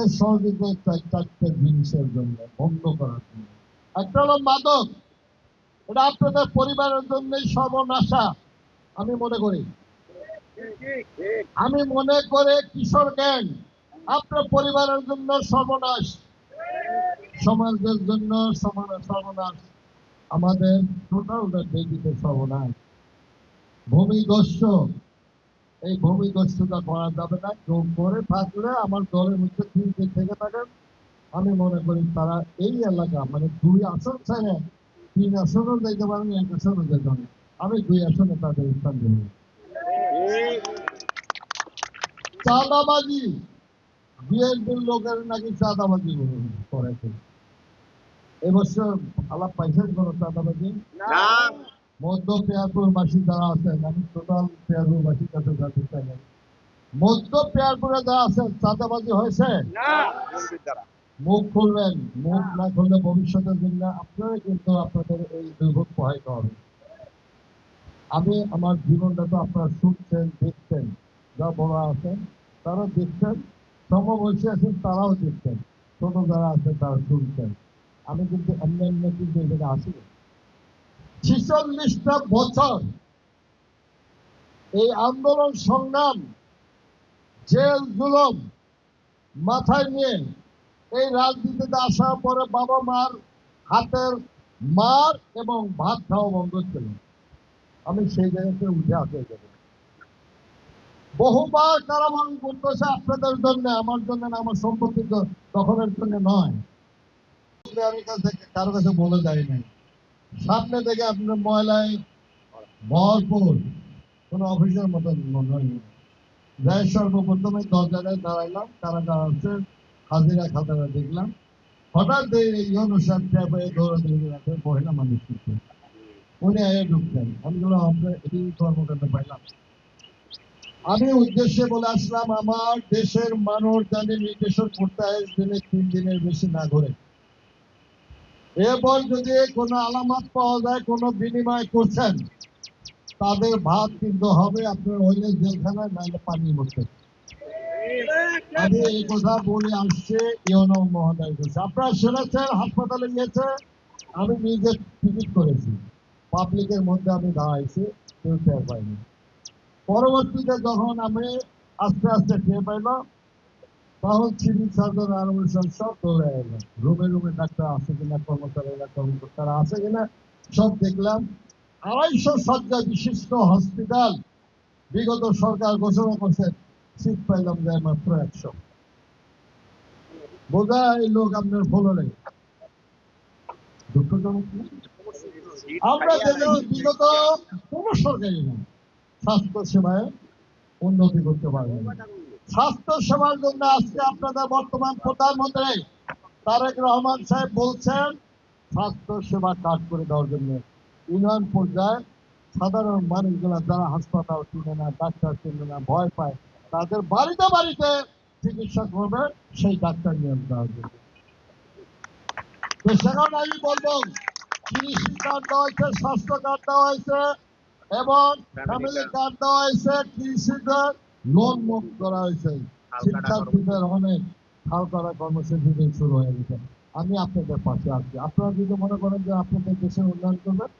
আপনাদের সহযোগিতা চাই চারটে জিনিসের জন্য, বন্ধ করার জন্য। একটা হলো মাদক, এটা আপনাদের পরিবারের জন্যই সর্বনাশা আমি মনে করি। আমি মনে করে কিশোর গ্যাং আপনার পরিবারের জন্য সর্বনাশ, সমাজের জন্য সর্বনাশ, আমাদের টোটালটা দেখিতে সর্বনাশ। ভূমিদস্য, এই ভূমিদস্যুতা করা যাবে না। কেউ করে থাকলে আমার দলের মধ্যে তিনটে থেকে থাকেন, আমি মনে করি তারা এই এলাকা মানে 2 আসন ছেড়ে 3 আসনও যেতে পারেন, 1 আসনও যেতে পারেন। আমি 2 আসনে তাদের স্থান দেব। চাঁদাবাজি, বিএনপির লোকের নাকি চাঁদাবাজি করে। এবছর আলাপ পাইছেন কোন চাঁদাবাজি? মধ্য পেয়ারপুরবাসী যারা আছেন, আমি টোটাল পেয়ারপুরবাসীর কাছে জানতে চাই, মধ্য পেয়ারপুরে যারা আছেন চাঁদাবাজি হয়েছে? মুখ খুলবেন, মুখ না খুললে ভবিষ্যতের জন্য আপনারা কিন্তু আপনাদের এই দুর্ভোগ পোহাইতে হবে। আমি আমার জীবনটা তো আপনারা শুনছেন, দেখছেন, যা বড় আছেন তারা দেখছেন, সমবয়সী আছেন তারাও দেখছেন, ছোট যারা আছেন তারা শুনছেন। আমি কিন্তু এমনি কিন্তু এখানে আসি 46টা বছর এই আন্দোলন সংগ্রাম, জেল জুলুম মাথায় নিয়ে এই রাজনীতিতে আসার পরে বাবা মার হাতের মার এবং ভাত খাওয়া বন্ধ ছিল। আমি সেই জায়গাতে উঠে আসতে যাবো। বহুবার কারাবরণ করতেছে আপনাদের জন্য, আমার জন্য না, আমার সম্পত্তি দখলের জন্য নয়। আমি কারো কাছে বলে যাই নাই। সামনে থেকে আপনার ময়লায় ভরপুর কোন অফিসের মতো মনে হয়। যাই সর্বপ্রথমে দরজায় দাঁড়াইলাম, কারা কারা আছে হাজিরা খাতারা দেখলাম, হঠাৎ এই অনুসার দৌড়াদৌড়ি রাখে মহিলা মানুষ কিছু উনি আগে ঢুকতেন। আমি বললাম আপনার এই কর্মকাণ্ড পাইলাম। আমি উদ্দেশ্যে বলে আসলাম আমার দেশের মানুষ জানি নির্দেশন করতে 3 দিনের বেশি না ঘুরে। এরপর যদি কোনো আলামত পাওয়া যায়, কোনো বিনিময় করছেন, তাদের ভাত কিন্তু হবে আপনার হইলে জেলখানায়, নাইলে পানি মরতে। আমি এই কথা বলে আসছে ইউনো মহোদয় কাছে। আপনারা শুনেছেন হাসপাতালে গিয়েছে, আমি নিজে টিকিট করেছি, পাবলিকের মধ্যে আমি দাঁড়াইছি, কেউ টের পাইনি। পরবর্তীতে যখন আমি আস্তে আস্তে টের পাইলাম, তখন সিভিল সার্জন আর সব দৌড়ে এলাম, রুমে রুমে ডাক্তার আছে কিনা, কর্মচারীরা কর্মকর্তারা আছে কিনা সব দেখলাম। 250 শয্যা বিশিষ্ট হসপিটাল, বিগত সরকার ঘোষণা করছে, সিট পাইলাম যায় মাত্র 100। বোঝা এই লোক আপনার ফলো নেই। দুঃখজনক। আমরা দেখেছি বিগত কোন সরকারি না স্বাস্থ্য সেবায় উন্নতি করতে পারবে। স্বাস্থ্য সেবার জন্য আজকে আপনাদের বর্তমান প্রধানমন্ত্রী তারেক রহমান সাহেব বলছেন স্বাস্থ্য সেবা কাজ করে দেওয়ার জন্য ইউনিয়ন পর্যায়ে সাধারণ মানুষগুলা যারা হাসপাতাল চিনে না, ডাক্তার চিনে না, ভয় পায়, তাদের বাড়িতে বাড়িতে চিকিৎসা করবে সেই ডাক্তার নিয়োগ দেওয়ার জন্য। তো সেখানে আমি বলবো কৃষি কার্ড দেওয়া হয়েছে, স্বাস্থ্য কার্ড দেওয়া হয়েছে এবং ফ্যামিলি কার্ড দেওয়া হয়েছে, কৃষিদের লোন মুক্ত করা হয়েছে, শিক্ষার্থীদের অনেক হাল করা কর্মসূচি শুরু হয়ে গেছে। আমি আপনাদের পাশে আছি। আপনারা যদি মনে করেন যে আপনাদের দেশের উন্নয়ন করবেন,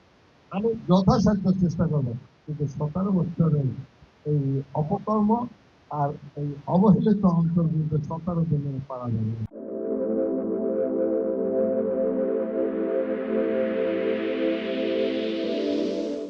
আমি যথাসাধ্য চেষ্টা করবো, কিন্তু 17 বছরের এই অপকর্ম আর এই অবহেলিত অঞ্চলগুলোতে 17 দিনে পারা যাবে।